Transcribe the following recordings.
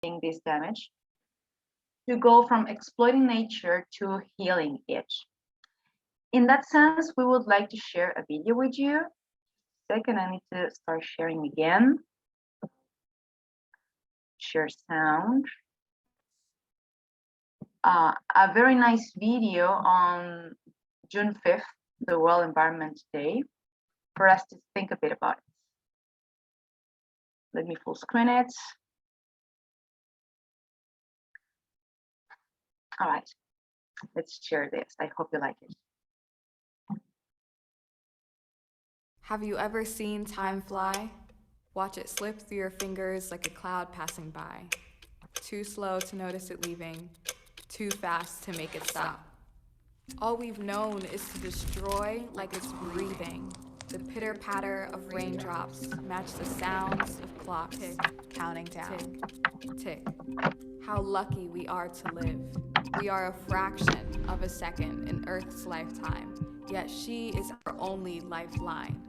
this damage, to go from exploiting nature to healing it. In that sense, we would like to share a video with you. Second, I need to start sharing again. Share sound. A very nice video on June 5th, the World Environment Day, for us to think a bit about it. Let me full screen it. All right, let's share this. I hope you like it. Have you ever seen time fly? Watch it slip through your fingers like a cloud passing by. Too slow to notice it leaving, too fast to make it stop. All we've known is to destroy like it's breathing. The pitter-patter of raindrops match the sounds of clocks counting down. Tick, tick. How lucky we are to live. We are a fraction of a second in Earth's lifetime, yet she is our only lifeline.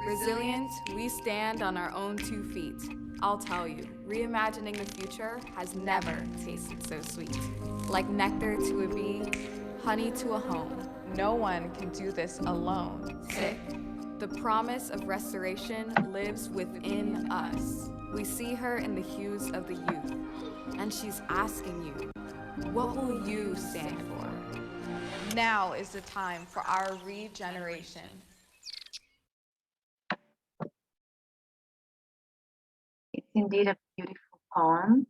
Resilient, we stand on our own 2 feet. I'll tell you, reimagining the future has never tasted so sweet. Like nectar to a bee, honey to a home. No one can do this alone. Tick. The promise of restoration lives within us. We see her in the hues of the youth, and she's asking you, what will you stand for? Now is the time for our regeneration. It's indeed a beautiful poem.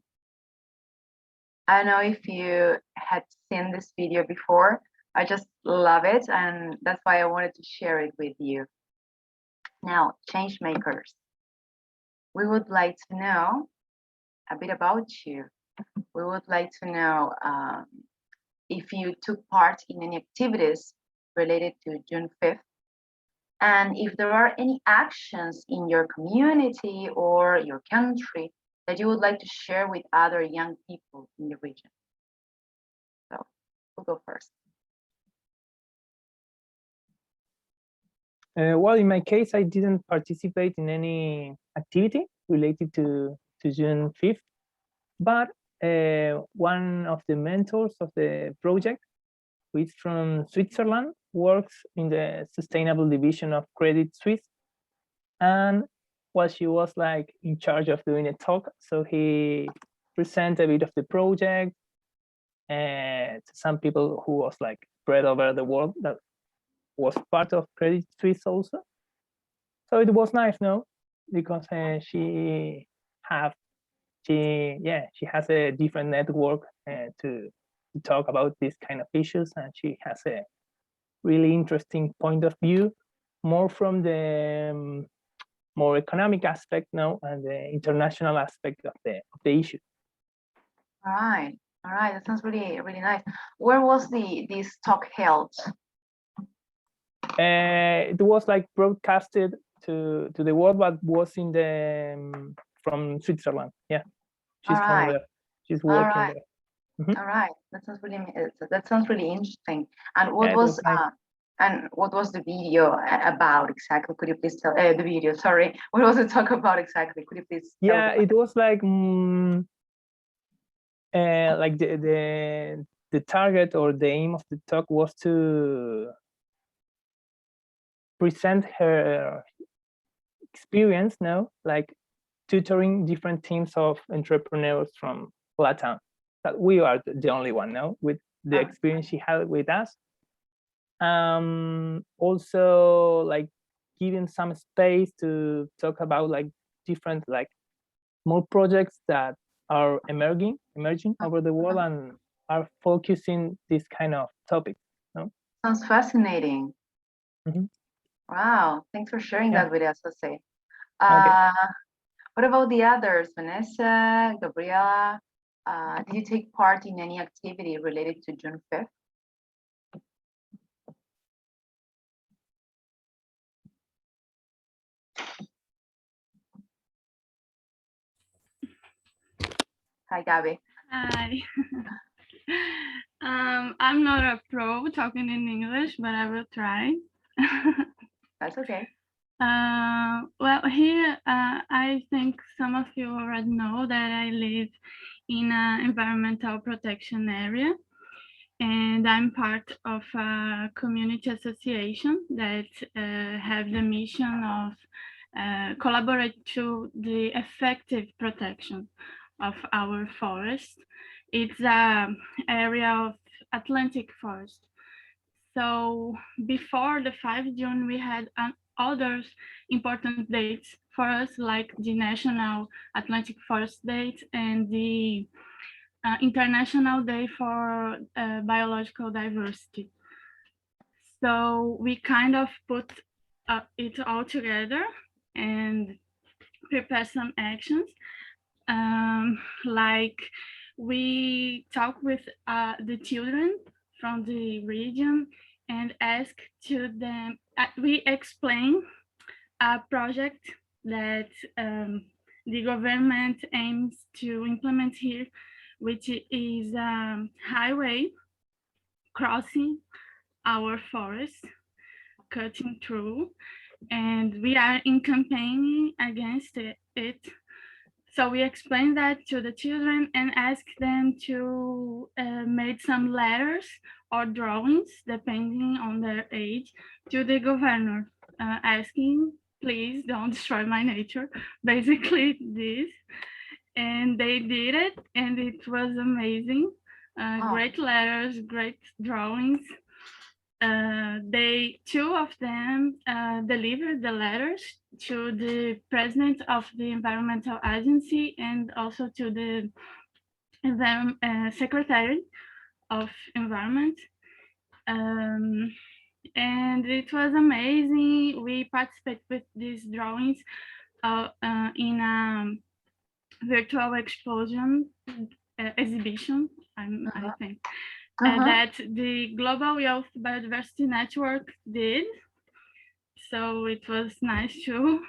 I don't know if you had seen this video before. I just love it, and that's why I wanted to share it with you. Now, Changemakers, we would like to know a bit about you. We would like to know if you took part in any activities related to June 5th, and if there are any actions in your community or your country that you would like to share with other young people in the region. So we'll go first. Well, in my case, I didn't participate in any activity related to June 5th, but one of the mentors of the project, who is from Switzerland, works in the sustainable division of Credit Suisse. And well, she was like in charge of doing a talk. So he presented a bit of the project and to some people who was like spread over the world that was part of Credit Suisse also. So it was nice, no? Because she has a different network to talk about these kind of issues, and she has a really interesting point of view, more from the more economic aspect now and the international aspect of the issue. All right, that sounds really nice. Where was this talk held? It was like broadcasted to the world, but was in the from Switzerland. Yeah, she's from there. She's working there. Mm-hmm. All right, that sounds really interesting. And what was and what was the video about exactly? Could you please tell the video? Sorry, what was the talk about exactly? Could you please? Yeah, it was like the target or the aim of the talk was to present her experience now, like tutoring different teams of entrepreneurs from Latam. That we are the only one now with the experience she had with us. Also like giving some space to talk about like different like more projects that are emerging over the world and are focusing this kind of topics. No? Sounds fascinating. Mm-hmm. Wow, thanks for sharing that with us, Jose. Okay. What about the others, Vanessa, Gabriela? Did you take part in any activity related to June 5th? Hi, Gabby. Hi. I'm not a pro talking in English, but I will try. That's okay. Well, here I think some of you already know that I live in an environmental protection area, and I'm part of a community association that have the mission of collaborate to the effective protection of our forest. It's an area of Atlantic forest. So before the 5 June, we had other important dates for us, like the National Atlantic Forest Date and the International Day for Biological Diversity. So we kind of put it all together and prepare some actions. Like we talk with the children from the region and ask to them, we explain a project that the government aims to implement here, which is highway crossing our forest, cutting through, and we are in campaigning against it. So we explained that to the children and asked them to make some letters or drawings, depending on their age, to the governor, asking, please don't destroy my nature, basically this. And they did it, and it was amazing. Great letters, great drawings. Two of them delivered the letters to the president of the environmental agency and also to the secretary of environment. And it was amazing. We participated with these drawings in a virtual exhibition, I think. That the Global Youth Biodiversity Network did. So it was nice too.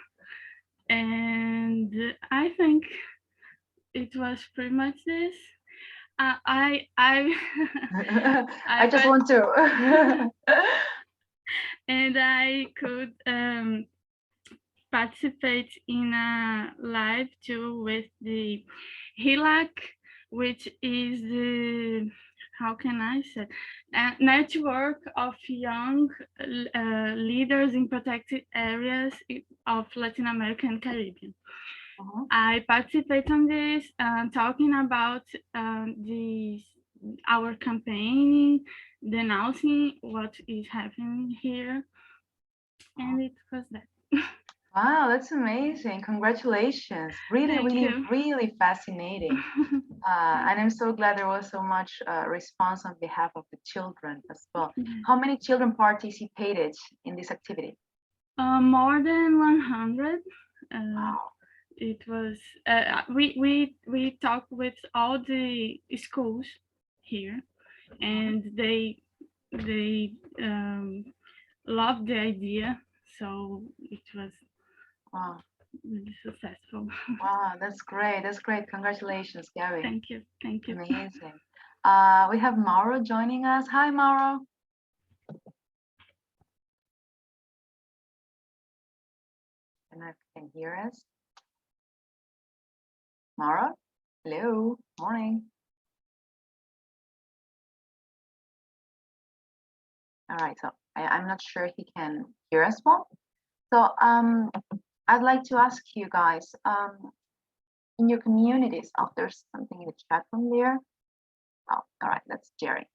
And I think it was pretty much this. I just want to. And I could participate in a live too with the HILAC, which is the, how can I say, a network of young leaders in protected areas of Latin America and Caribbean. I participate on this, talking about our campaign, denouncing what is happening here, and it was that. Wow, that's amazing. Congratulations. Really fascinating. And I'm so glad there was so much response on behalf of the children as well. How many children participated in this activity? More than 100. Wow. It was, we talked with all the schools here, and they loved the idea. So it was really successful. Wow, that's great. That's great. Congratulations, Gabby. Thank you. Thank you. Amazing. We have Mauro joining us. Hi, Mauro. And I can hear us. Mauro, hello, morning. All right, so I'm not sure he can hear us well. So I'd like to ask you guys, in your communities, oh, there's something in the chat from there. Oh, all right, that's Jerry.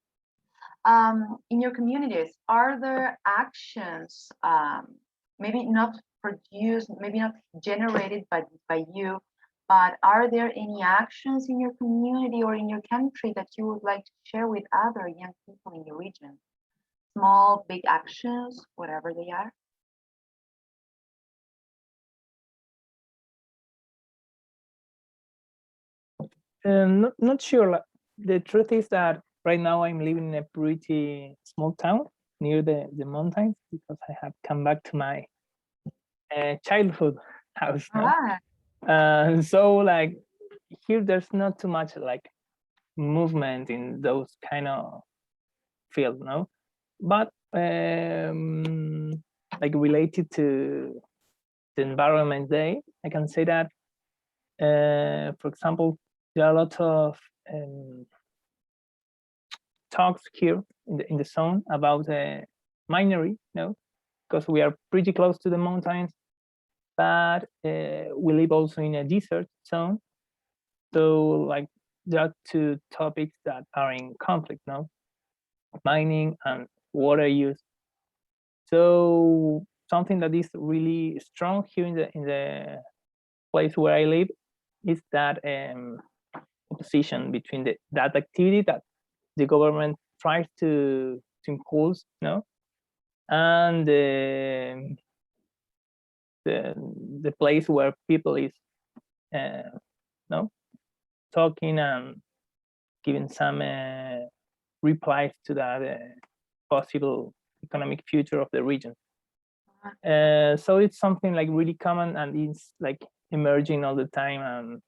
In your communities, are there actions, maybe not produced, maybe not generated by you, but are there any actions in your community or in your country that you would like to share with other young people in your region? Small, big actions, whatever they are. Not sure. The truth is that right now I'm living in a pretty small town near the mountains because I have come back to my childhood house. So like here there's not too much like movement in those kind of fields, no? But like related to the Environment Day, I can say that, for example, there are a lot of talks here in the zone about minery, because we are pretty close to the mountains, but we live also in a desert zone. So like there are two topics that are in conflict now, mining and water use. So something that is really strong here in the place where I live is that opposition between that activity that the government tries to impose, and the place where people is talking and giving some replies to that possible economic future of the region. So it's something like really common, and it's like emerging all the time, and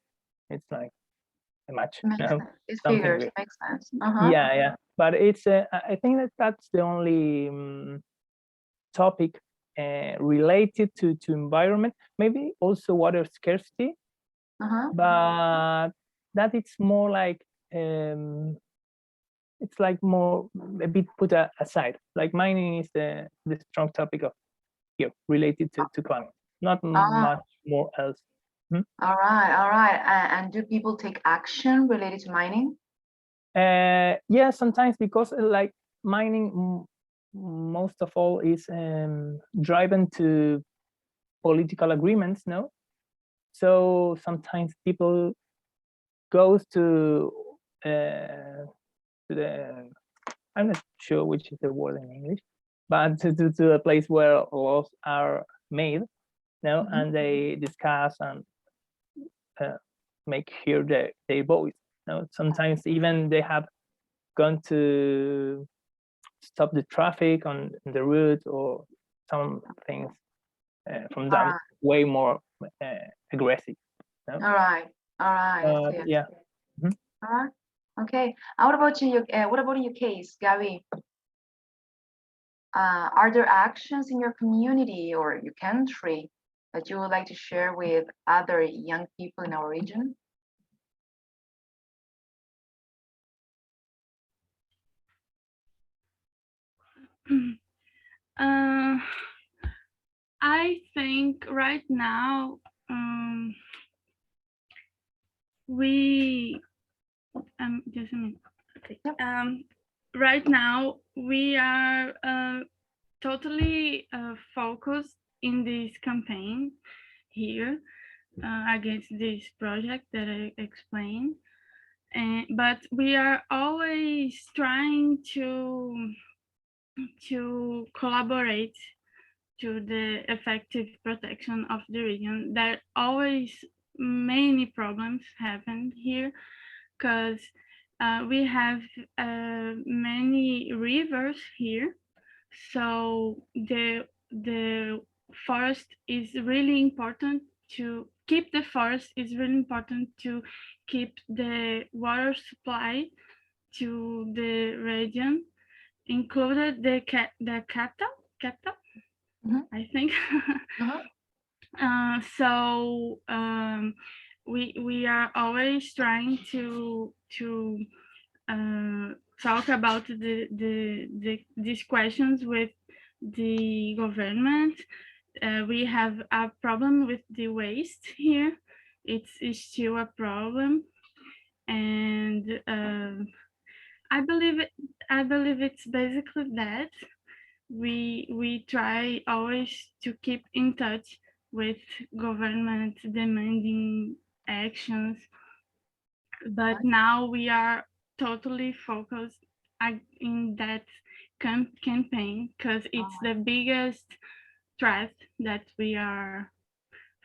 it's like a match. Makes sense. It Something figures, weird. makes sense. Yeah, but it's I think that's the only topic related to environment, maybe also water scarcity, but that it's more like it's like more a bit put aside. Like mining is the strong topic of here related to climate, not much more else. All right. And do people take action related to mining? Yeah, sometimes, because like mining most of all is driven to political agreements, so sometimes people goes to the, I'm not sure which is the word in English, but to a place where laws are made, and they discuss and make hear their voice. Sometimes even they have gone to stop the traffic on the route or some things from them way more aggressive. All right. Yeah. All right. Okay. What about you? What about in your case, Gabby? Are there actions in your community or your country that you would like to share with other young people in our region? I think right now we just a minute. Okay. Right now we are totally focused in this campaign here against this project that I explained, but we are always trying to collaborate to the effective protection of the region. There always many problems happen here because we have many rivers here, so the forest is really important. To keep the forest is really important to keep the water supply to the region, included the capital, I think. So we are always trying to talk about these questions with the government. We have a problem with the waste here. It's still a problem, and I believe it's basically that. We try always to keep in touch with government demanding actions, but now we are totally focused in that campaign because it's the biggest threat that we are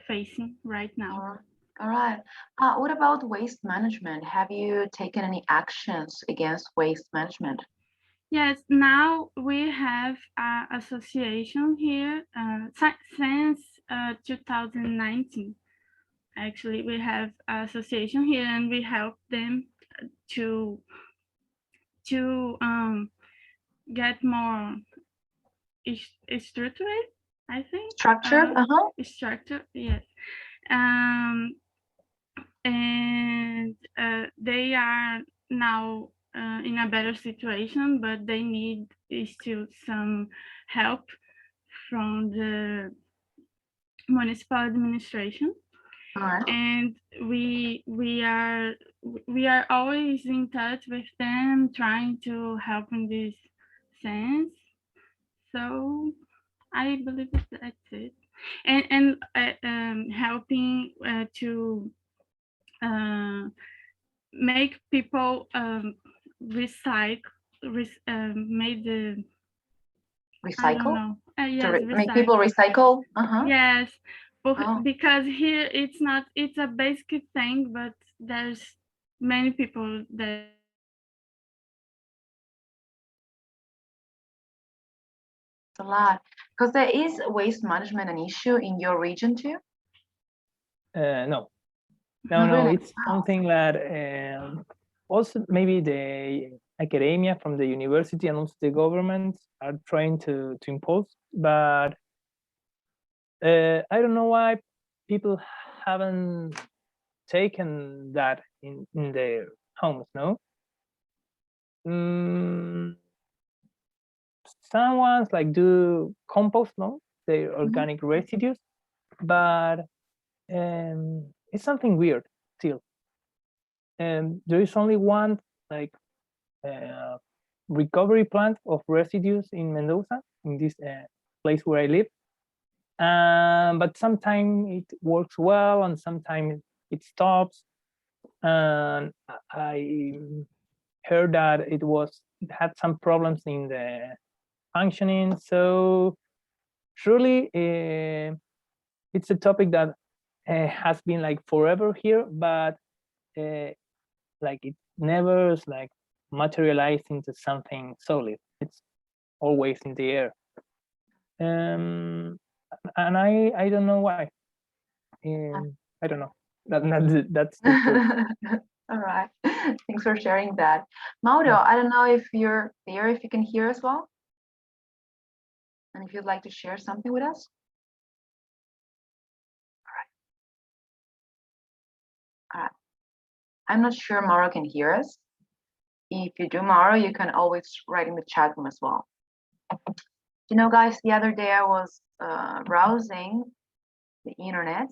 facing right now. All right. What about waste management? Have you taken any actions against waste management? Yes, now we have an association here since 2019. Actually, we have an association here, and we help them to get more structured I think. Structured, Structure, yes. And they are now in a better situation, but they need still some help from the municipal administration. all right. And we are always in touch with them, trying to help in this sense. So I believe that's it. And helping to make people recycle, make the, I don't Recycle? know. To Yes, make people recycle? Yes, Oh. because here it's not, it's a basic thing, but there's many people that A lot. Because there is waste management an issue in your region too? No, Not really. it's something that also maybe the academia from the university and also the governments are trying to impose, but I don't know why people haven't taken that in their homes, no? Some ones like do compost, no? Their organic residues, but it's something weird still. And there is only one like recovery plant of residues in Mendoza, in this place where I live. But sometimes it works well and sometimes it stops. And I heard that it had some problems in the functioning. So truly, it's a topic that has been like forever here, but like it never is like materialized into something solid. It's always in the air. And I don't know why. I don't know. That's the truth. All right. Thanks for sharing that. Mauro, Yeah. I don't know if you're there, if you can hear as well. And if you'd like to share something with us. All right. I'm not sure Mauro can hear us. If you do, Mauro, you can always write in the chat room as well. You know, guys, the other day I was browsing the internet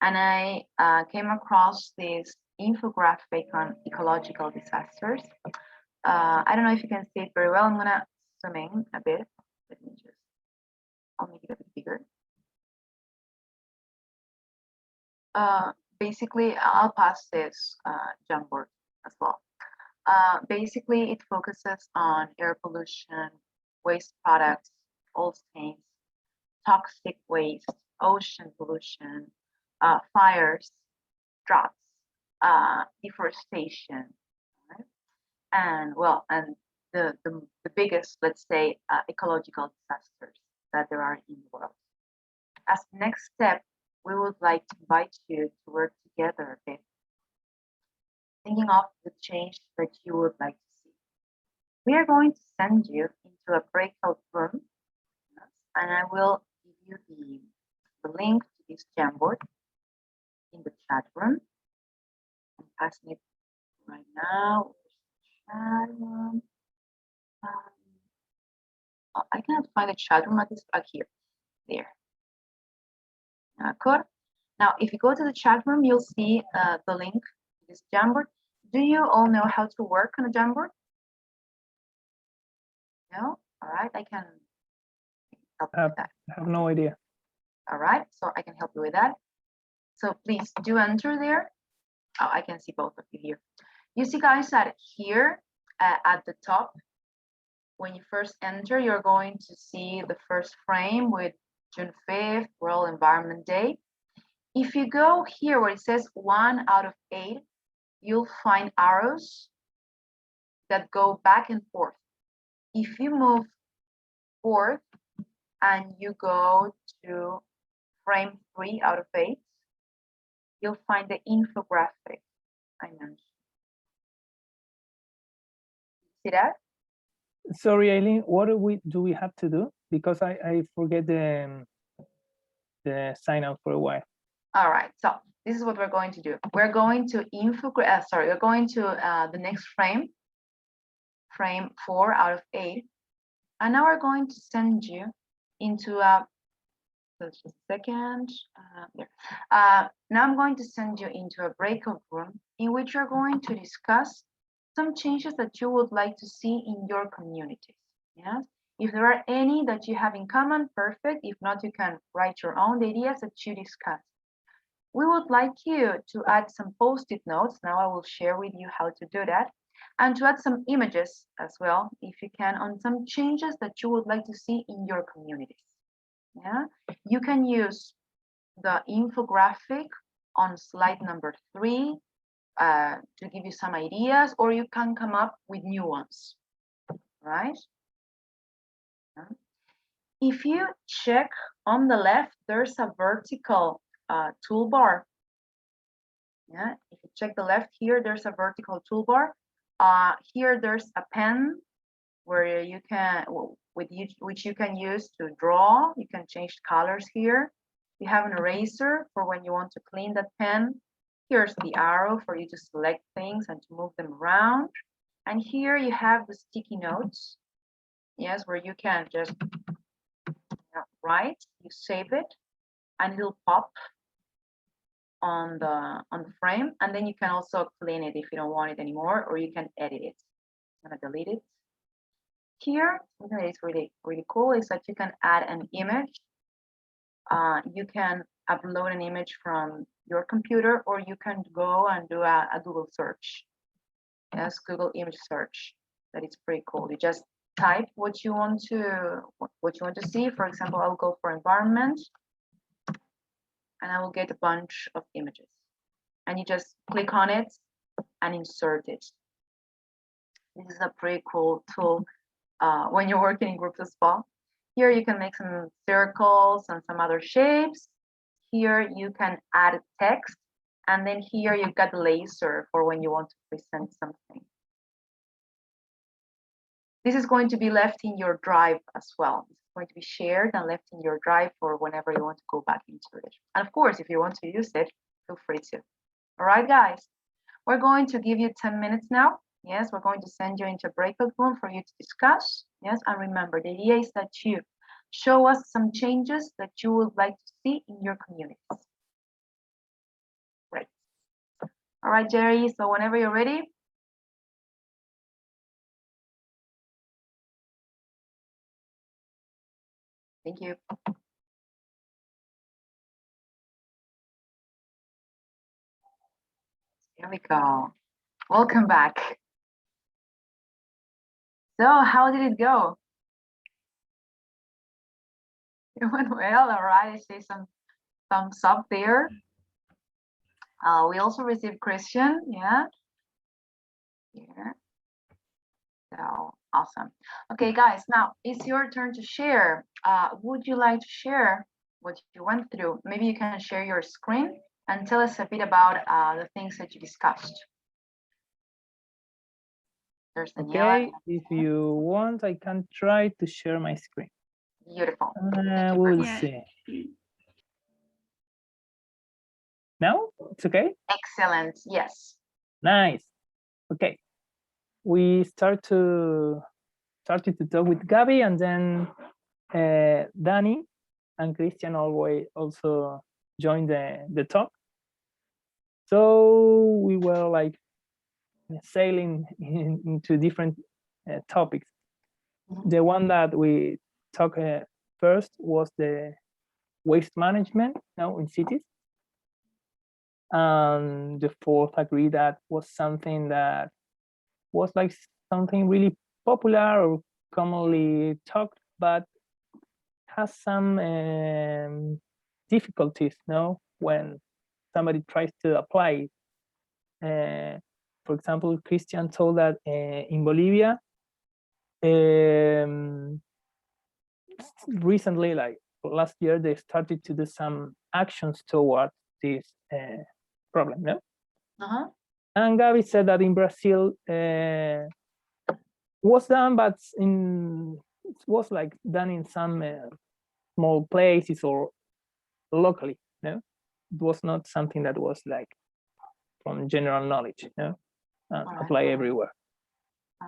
and I came across this infographic on ecological disasters. I don't know if you can see it very well. I'm gonna zoom in a bit. Let me just, I'll make it a bit bigger. Basically, I'll pass this Jamboard as well. Basically, it focuses on air pollution, waste products, old stains, toxic waste, ocean pollution, fires, droughts, deforestation, right? And well, and the biggest, let's say, ecological disasters that there are in the world. As next step, we would like to invite you to work together a bit, thinking of the change that you would like to see. We are going to send you into a breakout room, and I will give you the link to this Jamboard in the chat room. I'm passing it right now. Chat room. Oh, I cannot find the chat room at this here. There. Good. Now, if you go to the chat room, you'll see the link to this Jamboard. Do you all know how to work on a Jamboard? No? All right, I can help you with that. I have no idea. All right, so I can help you with that. So please do enter there. Oh, I can see both of you here. You see, guys, that here at the top, when you first enter, you're going to see the first frame with June 5th, World Environment Day. If you go here where it says 1 out of 8, you'll find arrows that go back and forth. If you move forth and you go to frame 3 out of 8, you'll find the infographic I mentioned. See that? Sorry, Eileen, what do we have to do? Because I forget the sign out for a while. All right, so this is what we're going to do. We're going to we're going to the next frame 4 out of 8. And now we're going to send you into a, just a second, there. Now I'm going to send you into a breakout room in which you're going to discuss some changes that you would like to see in your communities. Yes. If there are any that you have in common, perfect. If not, you can write your own ideas that you discuss. We would like you to add some post-it notes. Now I will share with you how to do that. And to add some images as well, if you can, on some changes that you would like to see in your communities. Yeah, you can use the infographic on slide number 3 to give you some ideas, or you can come up with new ones, right? If you check on the left, there's a vertical toolbar. Yeah, if you check the left here, there's a vertical toolbar. Here there's a pen where you can, which you can use to draw. You can change colors here. You have an eraser for when you want to clean that pen. Here's the arrow for you to select things and to move them around. And here you have the sticky notes. Yes, where you can just write, you save it, and it'll pop on the frame, and then you can also clean it if you don't want it anymore, or you can edit it. I'm gonna delete it. Here, something that is really cool is that you can add an image. You can upload an image from your computer, or you can go and do a Google search. Yes, Google image search. That is pretty cool. You just type what you want to see. For example, I'll go for environment, and I will get a bunch of images. And you just click on it and insert it. This is a pretty cool tool when you're working in groups as well. Here you can make some circles and some other shapes. Here you can add text. And then here you've got the laser for when you want to present something. This is going to be left in your drive as well. It's going to be shared and left in your drive for whenever you want to go back into it. And of course, if you want to use it, feel free to. All right, guys, we're going to give you 10 minutes now. Yes, we're going to send you into a breakout room for you to discuss. Yes, and remember, the idea is that you show us some changes that you would like to see in your communities. Great. All right, Jerry, so whenever you're ready. Thank you. Here we go. Welcome back. So how did it go? It went well. All right, I see some thumbs up there. We also received Christian, yeah. Here. So awesome. Okay, guys, now it's your turn to share. Would you like to share what you went through? Maybe you can share your screen and tell us a bit about the things that you discussed. There's the Okay, if you want, I can try to share my screen. Beautiful. We'll see. Now it's okay? Excellent, yes. Nice. Okay. We started to talk with Gabby, and then Danny and Christian also joined the talk. So we were like sailing into different topics. The one that we talked first was the waste management now in cities. And the fourth agreed that was something that was like something really popular or commonly talked, but has some difficulties, no, when somebody tries to apply it. For example, Christian told that in Bolivia, recently, like last year, they started to do some actions towards this problem, no? And Gabi said that in Brazil was done, but it was like done in some small places or locally. No, it was not something that was like from general knowledge. No, apply everywhere.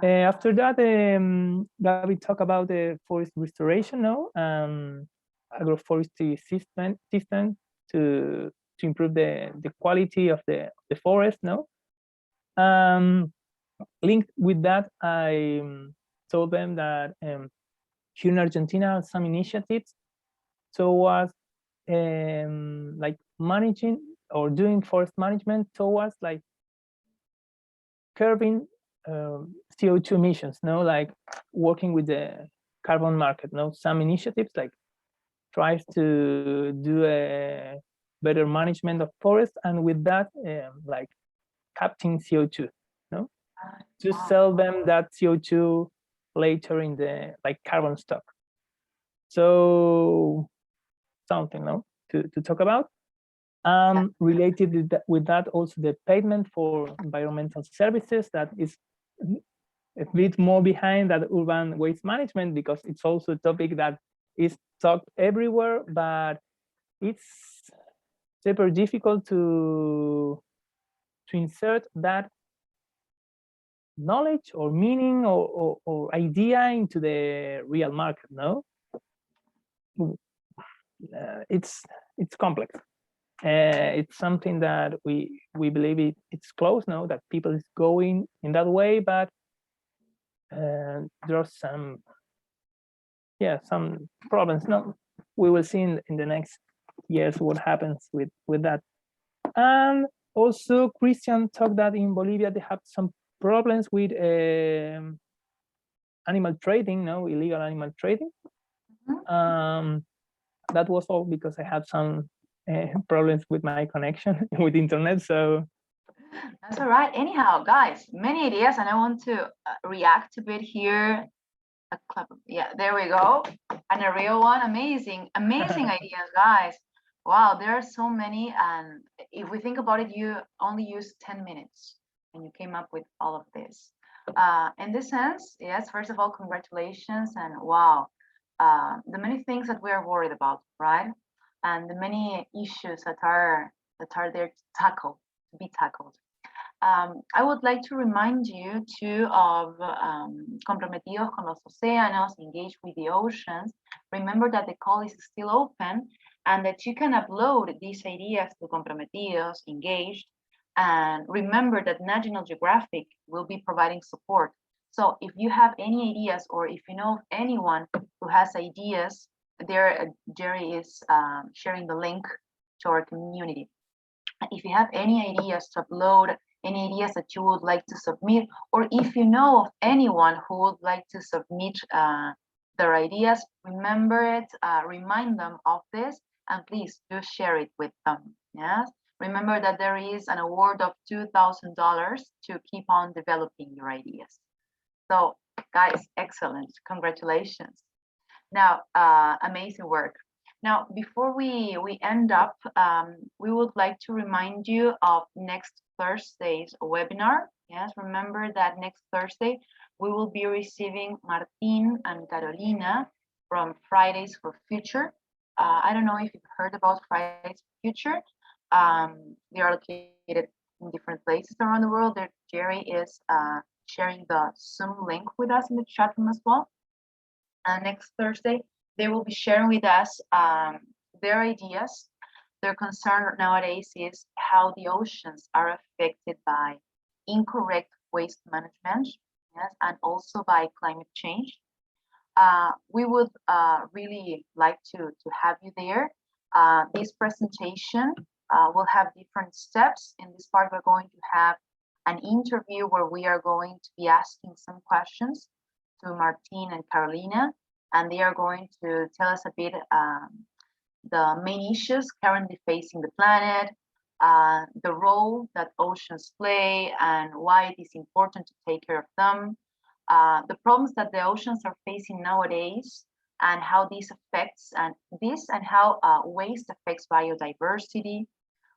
After that, Gabby talked about the forest restoration, no, agroforestry system to improve the quality of the forest, no. Linked with that, I told them that here in Argentina, some initiatives towards like managing or doing forest management towards like curbing CO2 emissions, no, like working with the carbon market, no, some initiatives like tries to do a better management of forests, and with that, like capturing CO2, no, to sell them that CO2 later in the like carbon stock. So something, no, to talk about. Related with that, also the payment for environmental services, that is a bit more behind that urban waste management, because it's also a topic that is talked everywhere, but it's super difficult to insert that knowledge or meaning or idea into the real market. No, it's complex. It's something that we believe it's close now, that people is going in that way, but there are some problems. No, we will see in the next years what happens with that. And also Christian talked that in Bolivia they have some problems with animal trading, no, illegal animal trading. That was all because I had some problems with my connection with internet. So that's all right. Anyhow, guys, many ideas, and I want to react a bit here. A clap. Yeah, there we go. And a real one. Amazing ideas, guys. Wow, there are so many. And if we think about it, you only used 10 minutes and you came up with all of this. In this sense, yes, first of all, congratulations. And wow, the many things that we are worried about, right? And the many issues that are there to be tackled. I would like to remind you too of Comprometidos con los Océanos, engaged with the oceans. Remember that the call is still open and that you can upload these ideas to Comprometidos, engaged. And remember that National Geographic will be providing support. So if you have any ideas, or if you know of anyone who has ideas, there Jerry is sharing the link to our community. If you have any ideas to upload, any ideas that you would like to submit, or if you know of anyone who would like to submit their ideas, remember it, remind them of this, and please do share it with them. Yes, remember that there is an award of $2,000 to keep on developing your ideas. So guys, excellent, congratulations. Now, amazing work. Now, before we end up, we would like to remind you of next Thursday's webinar. Yes, remember that next Thursday we will be receiving Martin and Carolina from Fridays for Future. I don't know if you've heard about Fridays for Future. They are located in different places around the world. Jerry is sharing the Zoom link with us in the chat room as well. Next Thursday, they will be sharing with us their ideas. Their concern nowadays is how the oceans are affected by incorrect waste management, yes, and also by climate change. We would really like to have you there. This presentation will have different steps. In this part, we're going to have an interview where we are going to be asking some questions to Martin and Carolina, and they are going to tell us a bit the main issues currently facing the planet, the role that oceans play, and why it is important to take care of them, the problems that the oceans are facing nowadays, and how this affects and how waste affects biodiversity.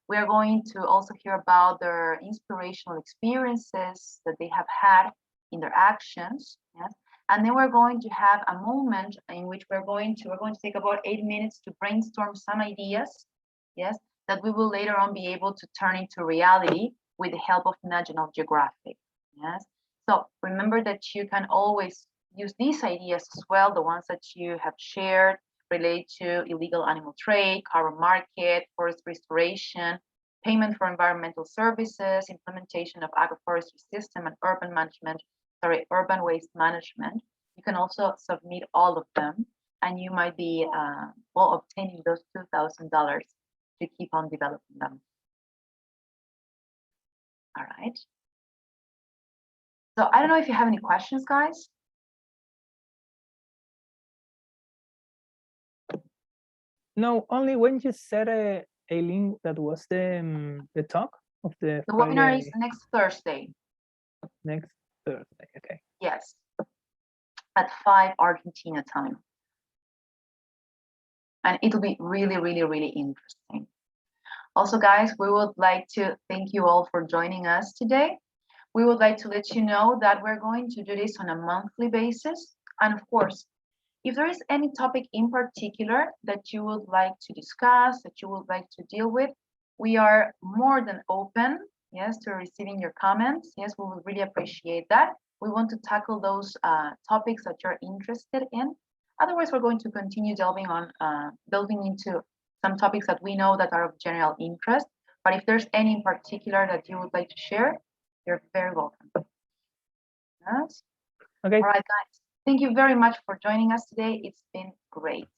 We are going to also hear about their inspirational experiences that they have had in their actions. Yes? And then we're going to have a moment in which we're going to take about 8 minutes to brainstorm some ideas yes, that we will later on be able to turn into reality with the help of National Geographic, yes. So remember that you can always use these ideas as well, the ones that you have shared relate to illegal animal trade, carbon market, forest restoration, payment for environmental services, implementation of agroforestry system, and urban waste management. You can also submit all of them, and you might be obtaining those $2,000 to keep on developing them. All right. So I don't know if you have any questions, guys. No, only when you said a link that was the talk of the webinar is Friday next Thursday. next Thursday. Okay. Yes, at 5 Argentina time. And it'll be really, really, really interesting. Also, guys, we would like to thank you all for joining us today. We would like to let you know that we're going to do this on a monthly basis. And of course, if there is any topic in particular that you would like to discuss, that you would like to deal with, we are more than open, yes, to receiving your comments. Yes, we would really appreciate that. We want to tackle those topics that you're interested in. Otherwise, we're going to continue delving into some topics that we know that are of general interest. But if there's any in particular that you would like to share, you're very welcome. Yes. Okay. All right, guys. Thank you very much for joining us today. It's been great.